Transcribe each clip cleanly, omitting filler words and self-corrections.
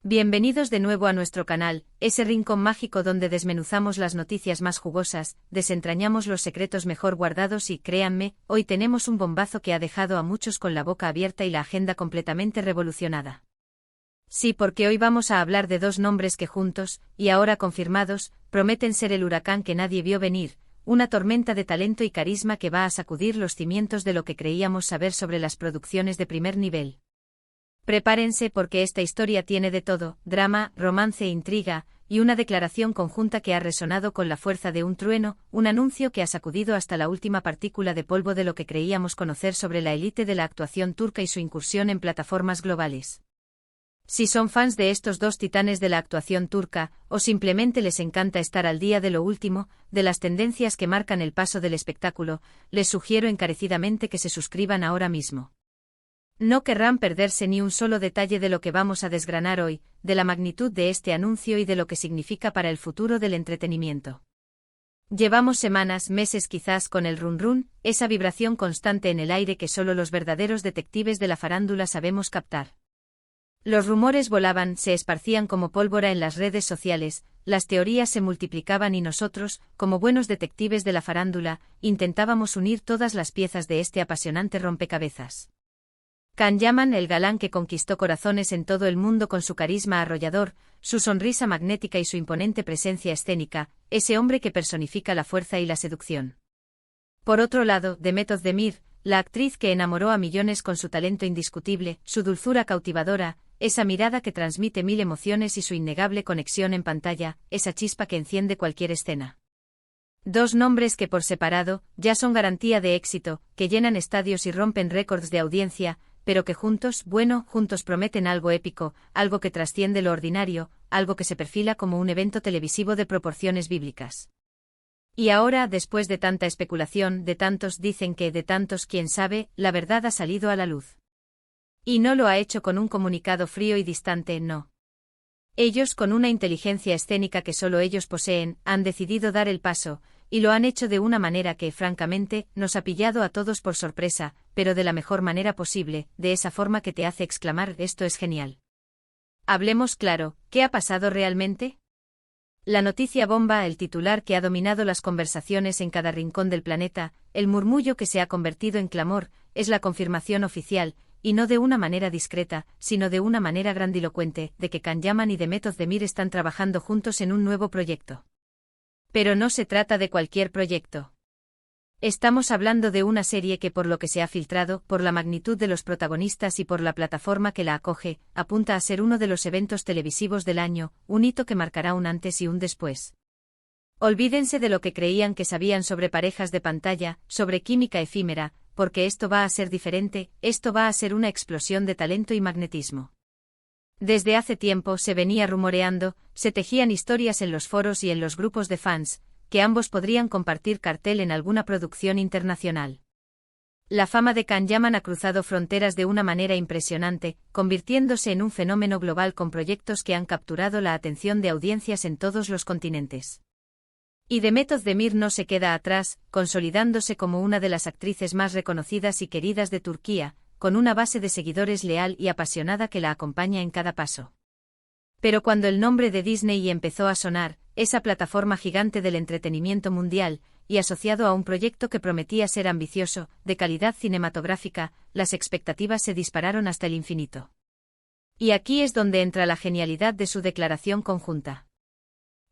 Bienvenidos de nuevo a nuestro canal, ese rincón mágico donde desmenuzamos las noticias más jugosas, desentrañamos los secretos mejor guardados y, créanme, hoy tenemos un bombazo que ha dejado a muchos con la boca abierta y la agenda completamente revolucionada. Sí, porque hoy vamos a hablar de dos nombres que juntos, y ahora confirmados, prometen ser el huracán que nadie vio venir, una tormenta de talento y carisma que va a sacudir los cimientos de lo que creíamos saber sobre las producciones de primer nivel. Prepárense porque esta historia tiene de todo, drama, romance e intriga, y una declaración conjunta que ha resonado con la fuerza de un trueno, un anuncio que ha sacudido hasta la última partícula de polvo de lo que creíamos conocer sobre la élite de la actuación turca y su incursión en plataformas globales. Si son fans de estos dos titanes de la actuación turca, o simplemente les encanta estar al día de lo último, de las tendencias que marcan el paso del espectáculo, les sugiero encarecidamente que se suscriban ahora mismo. No querrán perderse ni un solo detalle de lo que vamos a desgranar hoy, de la magnitud de este anuncio y de lo que significa para el futuro del entretenimiento. Llevamos semanas, meses quizás con el run run, esa vibración constante en el aire que solo los verdaderos detectives de la farándula sabemos captar. Los rumores volaban, se esparcían como pólvora en las redes sociales, las teorías se multiplicaban y nosotros, como buenos detectives de la farándula, intentábamos unir todas las piezas de este apasionante rompecabezas. Can Yaman, el galán que conquistó corazones en todo el mundo con su carisma arrollador, su sonrisa magnética y su imponente presencia escénica, ese hombre que personifica la fuerza y la seducción. Por otro lado, Demet Özdemir, la actriz que enamoró a millones con su talento indiscutible, su dulzura cautivadora, esa mirada que transmite mil emociones y su innegable conexión en pantalla, esa chispa que enciende cualquier escena. Dos nombres que por separado, ya son garantía de éxito, que llenan estadios y rompen récords de audiencia, pero que juntos prometen algo épico, algo que trasciende lo ordinario, algo que se perfila como un evento televisivo de proporciones bíblicas. Y ahora, después de tanta especulación, de tantos dicen que, de tantos quién sabe, la verdad ha salido a la luz. Y no lo ha hecho con un comunicado frío y distante, no. Ellos, con una inteligencia escénica que solo ellos poseen, han decidido dar el paso, y lo han hecho de una manera que, francamente, nos ha pillado a todos por sorpresa, pero de la mejor manera posible, de esa forma que te hace exclamar: esto es genial. Hablemos claro, ¿qué ha pasado realmente? La noticia bomba, el titular que ha dominado las conversaciones en cada rincón del planeta, el murmullo que se ha convertido en clamor, es la confirmación oficial, y no de una manera discreta, sino de una manera grandilocuente, de que Can Yaman y Demet Özdemir están trabajando juntos en un nuevo proyecto. Pero no se trata de cualquier proyecto. Estamos hablando de una serie que, por lo que se ha filtrado, por la magnitud de los protagonistas y por la plataforma que la acoge, apunta a ser uno de los eventos televisivos del año, un hito que marcará un antes y un después. Olvídense de lo que creían que sabían sobre parejas de pantalla, sobre química efímera, porque esto va a ser diferente, esto va a ser una explosión de talento y magnetismo. Desde hace tiempo se venía rumoreando, se tejían historias en los foros y en los grupos de fans, que ambos podrían compartir cartel en alguna producción internacional. La fama de Can Yaman ha cruzado fronteras de una manera impresionante, convirtiéndose en un fenómeno global con proyectos que han capturado la atención de audiencias en todos los continentes. Y Demet Özdemir no se queda atrás, consolidándose como una de las actrices más reconocidas y queridas de Turquía, con una base de seguidores leal y apasionada que la acompaña en cada paso. Pero cuando el nombre de Disney empezó a sonar, esa plataforma gigante del entretenimiento mundial, y asociado a un proyecto que prometía ser ambicioso, de calidad cinematográfica, las expectativas se dispararon hasta el infinito. Y aquí es donde entra la genialidad de su declaración conjunta.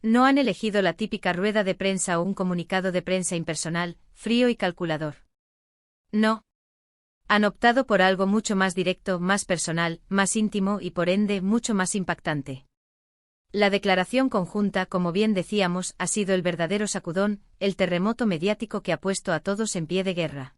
No han elegido la típica rueda de prensa o un comunicado de prensa impersonal, frío y calculador. No. Han optado por algo mucho más directo, más personal, más íntimo y por ende mucho más impactante. La declaración conjunta, como bien decíamos, ha sido el verdadero sacudón, el terremoto mediático que ha puesto a todos en pie de guerra.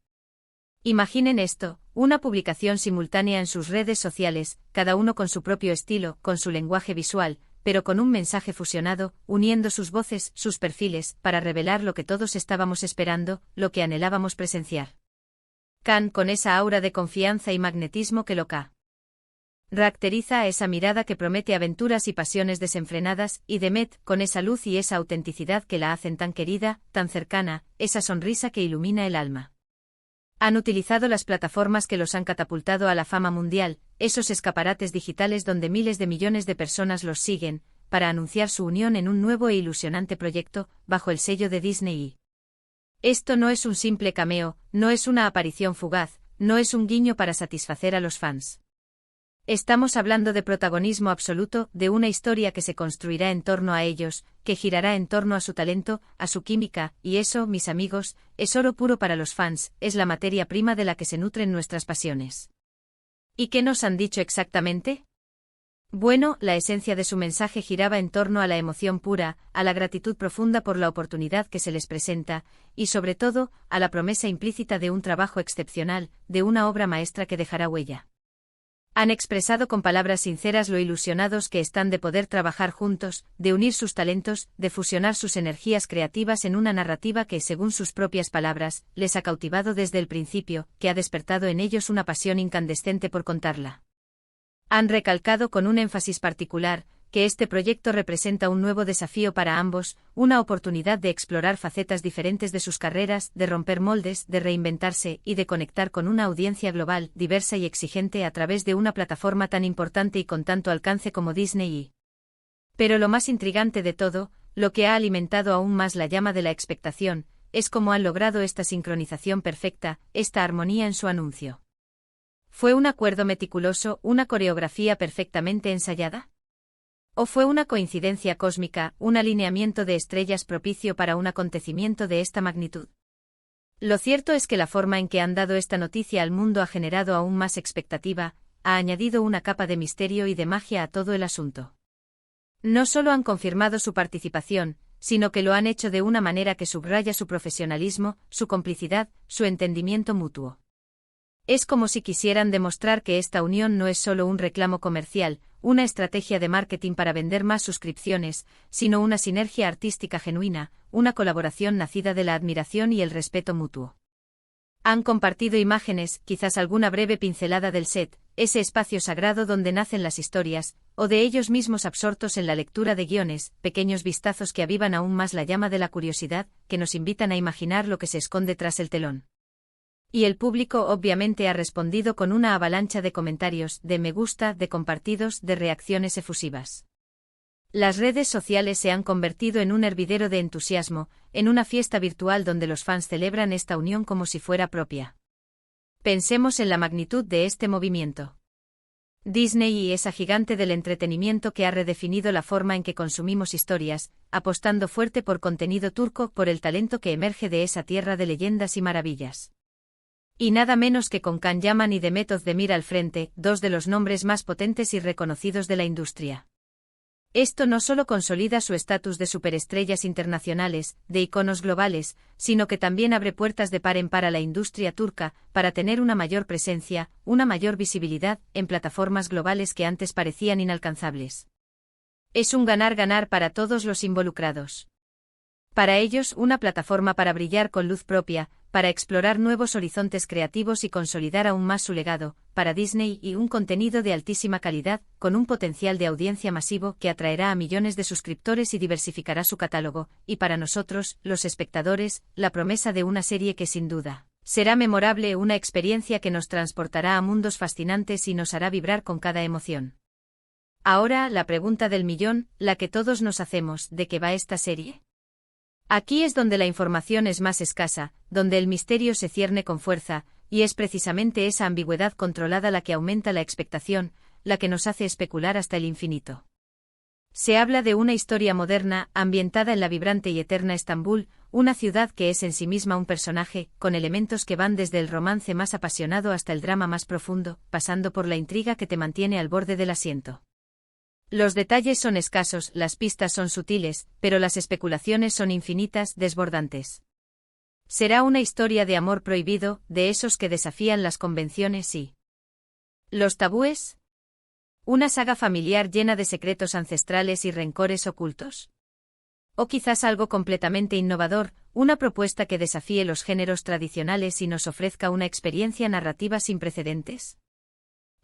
Imaginen esto, una publicación simultánea en sus redes sociales, cada uno con su propio estilo, con su lenguaje visual, pero con un mensaje fusionado, uniendo sus voces, sus perfiles, para revelar lo que todos estábamos esperando, lo que anhelábamos presenciar. Can, con esa aura de confianza y magnetismo que lo caracteriza, esa mirada que promete aventuras y pasiones desenfrenadas, y Demet, con esa luz y esa autenticidad que la hacen tan querida, tan cercana, esa sonrisa que ilumina el alma. Han utilizado las plataformas que los han catapultado a la fama mundial, esos escaparates digitales donde miles de millones de personas los siguen, para anunciar su unión en un nuevo e ilusionante proyecto, bajo el sello de Disney. Esto no es un simple cameo, no es una aparición fugaz, no es un guiño para satisfacer a los fans. Estamos hablando de protagonismo absoluto, de una historia que se construirá en torno a ellos, que girará en torno a su talento, a su química, y eso, mis amigos, es oro puro para los fans, es la materia prima de la que se nutren nuestras pasiones. ¿Y qué nos han dicho exactamente? Bueno, la esencia de su mensaje giraba en torno a la emoción pura, a la gratitud profunda por la oportunidad que se les presenta, y sobre todo, a la promesa implícita de un trabajo excepcional, de una obra maestra que dejará huella. Han expresado con palabras sinceras lo ilusionados que están de poder trabajar juntos, de unir sus talentos, de fusionar sus energías creativas en una narrativa que, según sus propias palabras, les ha cautivado desde el principio, que ha despertado en ellos una pasión incandescente por contarla. Han recalcado con un énfasis particular, que este proyecto representa un nuevo desafío para ambos, una oportunidad de explorar facetas diferentes de sus carreras, de romper moldes, de reinventarse y de conectar con una audiencia global, diversa y exigente a través de una plataforma tan importante y con tanto alcance como Disney. Pero lo más intrigante de todo, lo que ha alimentado aún más la llama de la expectación, es cómo han logrado esta sincronización perfecta, esta armonía en su anuncio. ¿Fue un acuerdo meticuloso, una coreografía perfectamente ensayada? ¿O fue una coincidencia cósmica, un alineamiento de estrellas propicio para un acontecimiento de esta magnitud? Lo cierto es que la forma en que han dado esta noticia al mundo ha generado aún más expectativa, ha añadido una capa de misterio y de magia a todo el asunto. No solo han confirmado su participación, sino que lo han hecho de una manera que subraya su profesionalismo, su complicidad, su entendimiento mutuo. Es como si quisieran demostrar que esta unión no es solo un reclamo comercial, una estrategia de marketing para vender más suscripciones, sino una sinergia artística genuina, una colaboración nacida de la admiración y el respeto mutuo. Han compartido imágenes, quizás alguna breve pincelada del set, ese espacio sagrado donde nacen las historias, o de ellos mismos absortos en la lectura de guiones, pequeños vistazos que avivan aún más la llama de la curiosidad, que nos invitan a imaginar lo que se esconde tras el telón. Y el público obviamente ha respondido con una avalancha de comentarios, de me gusta, de compartidos, de reacciones efusivas. Las redes sociales se han convertido en un hervidero de entusiasmo, en una fiesta virtual donde los fans celebran esta unión como si fuera propia. Pensemos en la magnitud de este movimiento. Disney y esa gigante del entretenimiento que ha redefinido la forma en que consumimos historias, apostando fuerte por contenido turco, por el talento que emerge de esa tierra de leyendas y maravillas. Y nada menos que con Can Yaman y Demet Özdemir al frente, dos de los nombres más potentes y reconocidos de la industria. Esto no solo consolida su estatus de superestrellas internacionales, de iconos globales, sino que también abre puertas de par en par a la industria turca, para tener una mayor presencia, una mayor visibilidad, en plataformas globales que antes parecían inalcanzables. Es un ganar-ganar para todos los involucrados. Para ellos, una plataforma para brillar con luz propia, para explorar nuevos horizontes creativos y consolidar aún más su legado, para Disney y un contenido de altísima calidad, con un potencial de audiencia masivo que atraerá a millones de suscriptores y diversificará su catálogo, y para nosotros, los espectadores, la promesa de una serie que sin duda será memorable, una experiencia que nos transportará a mundos fascinantes y nos hará vibrar con cada emoción. Ahora, la pregunta del millón, la que todos nos hacemos, ¿de qué va esta serie? Aquí es donde la información es más escasa, donde el misterio se cierne con fuerza, y es precisamente esa ambigüedad controlada la que aumenta la expectación, la que nos hace especular hasta el infinito. Se habla de una historia moderna, ambientada en la vibrante y eterna Estambul, una ciudad que es en sí misma un personaje, con elementos que van desde el romance más apasionado hasta el drama más profundo, pasando por la intriga que te mantiene al borde del asiento. Los detalles son escasos, las pistas son sutiles, pero las especulaciones son infinitas, desbordantes. Será una historia de amor prohibido, de esos que desafían las convenciones y los tabúes. ¿Una saga familiar llena de secretos ancestrales y rencores ocultos? O quizás algo completamente innovador, una propuesta que desafíe los géneros tradicionales y nos ofrezca una experiencia narrativa sin precedentes.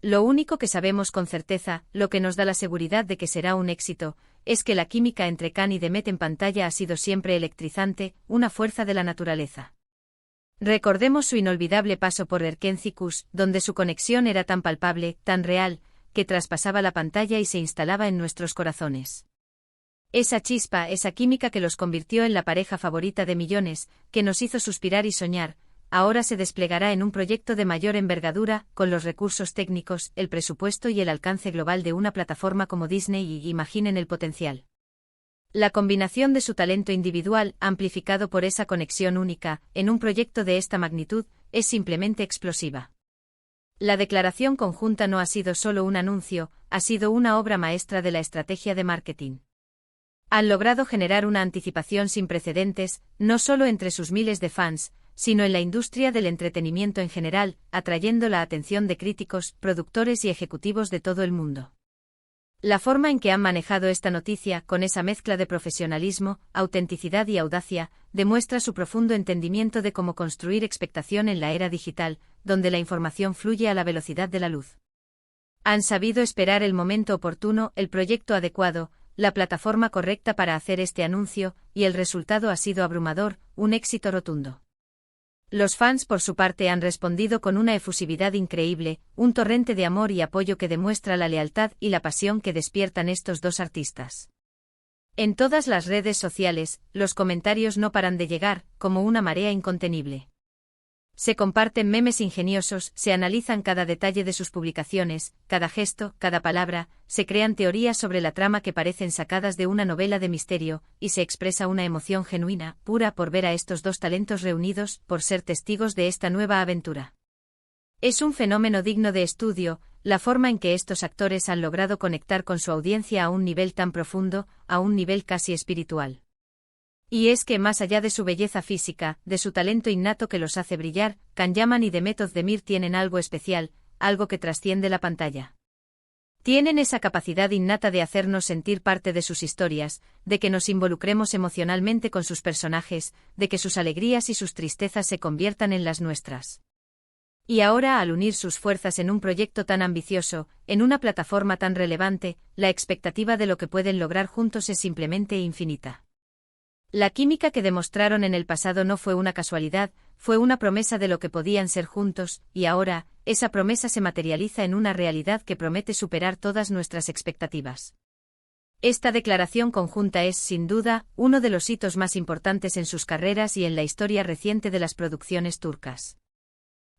Lo único que sabemos con certeza, lo que nos da la seguridad de que será un éxito, es que la química entre Can y Demet en pantalla ha sido siempre electrizante, una fuerza de la naturaleza. Recordemos su inolvidable paso por Erkencicus, donde su conexión era tan palpable, tan real, que traspasaba la pantalla y se instalaba en nuestros corazones. Esa chispa, esa química que los convirtió en la pareja favorita de millones, que nos hizo suspirar y soñar, ahora se desplegará en un proyecto de mayor envergadura, con los recursos técnicos, el presupuesto y el alcance global de una plataforma como Disney y imaginen el potencial. La combinación de su talento individual, amplificado por esa conexión única, en un proyecto de esta magnitud, es simplemente explosiva. La declaración conjunta no ha sido solo un anuncio, ha sido una obra maestra de la estrategia de marketing. Han logrado generar una anticipación sin precedentes, no solo entre sus miles de fans, sino en la industria del entretenimiento en general, atrayendo la atención de críticos, productores y ejecutivos de todo el mundo. La forma en que han manejado esta noticia, con esa mezcla de profesionalismo, autenticidad y audacia, demuestra su profundo entendimiento de cómo construir expectación en la era digital, donde la información fluye a la velocidad de la luz. Han sabido esperar el momento oportuno, el proyecto adecuado, la plataforma correcta para hacer este anuncio, y el resultado ha sido abrumador, un éxito rotundo. Los fans por su parte han respondido con una efusividad increíble, un torrente de amor y apoyo que demuestra la lealtad y la pasión que despiertan estos dos artistas. En todas las redes sociales, los comentarios no paran de llegar, como una marea incontenible. Se comparten memes ingeniosos, se analizan cada detalle de sus publicaciones, cada gesto, cada palabra, se crean teorías sobre la trama que parecen sacadas de una novela de misterio, y se expresa una emoción genuina, pura por ver a estos dos talentos reunidos, por ser testigos de esta nueva aventura. Es un fenómeno digno de estudio, la forma en que estos actores han logrado conectar con su audiencia a un nivel tan profundo, a un nivel casi espiritual. Y es que más allá de su belleza física, de su talento innato que los hace brillar, Can Yaman y Demet Özdemir tienen algo especial, algo que trasciende la pantalla. Tienen esa capacidad innata de hacernos sentir parte de sus historias, de que nos involucremos emocionalmente con sus personajes, de que sus alegrías y sus tristezas se conviertan en las nuestras. Y ahora, al unir sus fuerzas en un proyecto tan ambicioso, en una plataforma tan relevante, la expectativa de lo que pueden lograr juntos es simplemente infinita. La química que demostraron en el pasado no fue una casualidad, fue una promesa de lo que podían ser juntos, y ahora, esa promesa se materializa en una realidad que promete superar todas nuestras expectativas. Esta declaración conjunta es, sin duda, uno de los hitos más importantes en sus carreras y en la historia reciente de las producciones turcas.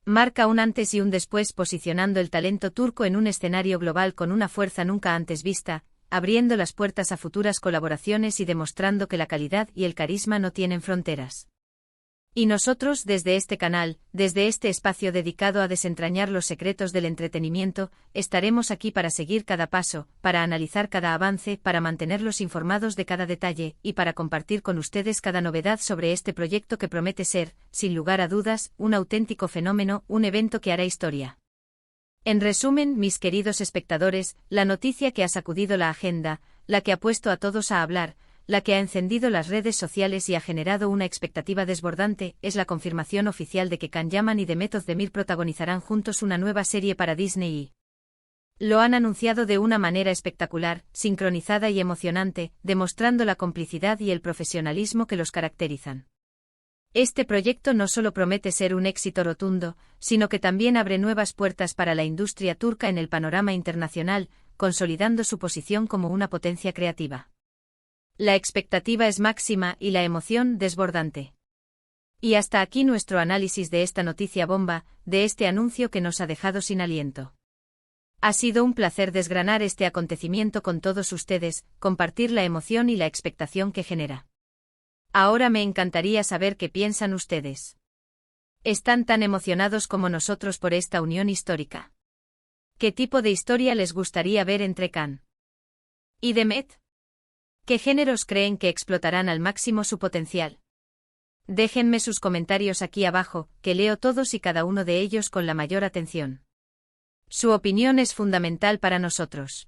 Marca un antes y un después posicionando el talento turco en un escenario global con una fuerza nunca antes vista, abriendo las puertas a futuras colaboraciones y demostrando que la calidad y el carisma no tienen fronteras. Y nosotros, desde este canal, desde este espacio dedicado a desentrañar los secretos del entretenimiento, estaremos aquí para seguir cada paso, para analizar cada avance, para mantenerlos informados de cada detalle, y para compartir con ustedes cada novedad sobre este proyecto que promete ser, sin lugar a dudas, un auténtico fenómeno, un evento que hará historia. En resumen, mis queridos espectadores, la noticia que ha sacudido la agenda, la que ha puesto a todos a hablar, la que ha encendido las redes sociales y ha generado una expectativa desbordante, es la confirmación oficial de que Can Yaman y Demet Özdemir protagonizarán juntos una nueva serie para Disney. Lo han anunciado de una manera espectacular, sincronizada y emocionante, demostrando la complicidad y el profesionalismo que los caracterizan. Este proyecto no solo promete ser un éxito rotundo, sino que también abre nuevas puertas para la industria turca en el panorama internacional, consolidando su posición como una potencia creativa. La expectativa es máxima y la emoción desbordante. Y hasta aquí nuestro análisis de esta noticia bomba, de este anuncio que nos ha dejado sin aliento. Ha sido un placer desgranar este acontecimiento con todos ustedes, compartir la emoción y la expectación que genera. Ahora me encantaría saber qué piensan ustedes. ¿Están tan emocionados como nosotros por esta unión histórica? ¿Qué tipo de historia les gustaría ver entre Can y Demet? ¿Qué géneros creen que explotarán al máximo su potencial? Déjenme sus comentarios aquí abajo, que leo todos y cada uno de ellos con la mayor atención. Su opinión es fundamental para nosotros.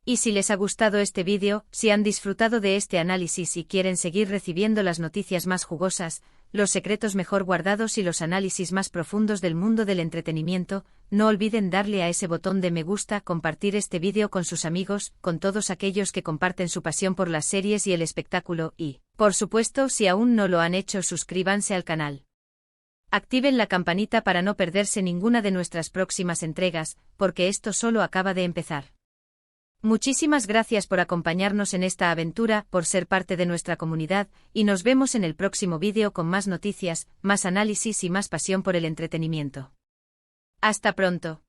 Y si les ha gustado este vídeo, si han disfrutado de este análisis y quieren seguir recibiendo las noticias más jugosas, los secretos mejor guardados y los análisis más profundos del mundo del entretenimiento, no olviden darle a ese botón de me gusta, compartir este vídeo con sus amigos, con todos aquellos que comparten su pasión por las series y el espectáculo y, por supuesto, si aún no lo han hecho, suscríbanse al canal. Activen la campanita para no perderse ninguna de nuestras próximas entregas, porque esto solo acaba de empezar. Muchísimas gracias por acompañarnos en esta aventura, por ser parte de nuestra comunidad, y nos vemos en el próximo vídeo con más noticias, más análisis y más pasión por el entretenimiento. Hasta pronto.